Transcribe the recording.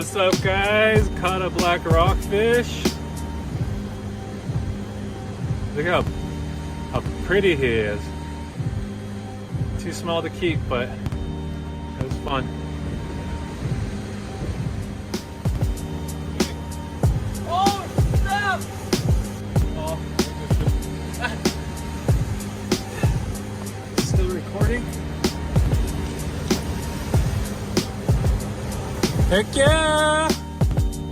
What's up, guys? Caught a black rockfish. Look how pretty he is. Too small to keep, but it was fun. Oh, snap! Oh, still recording? Heck yeah!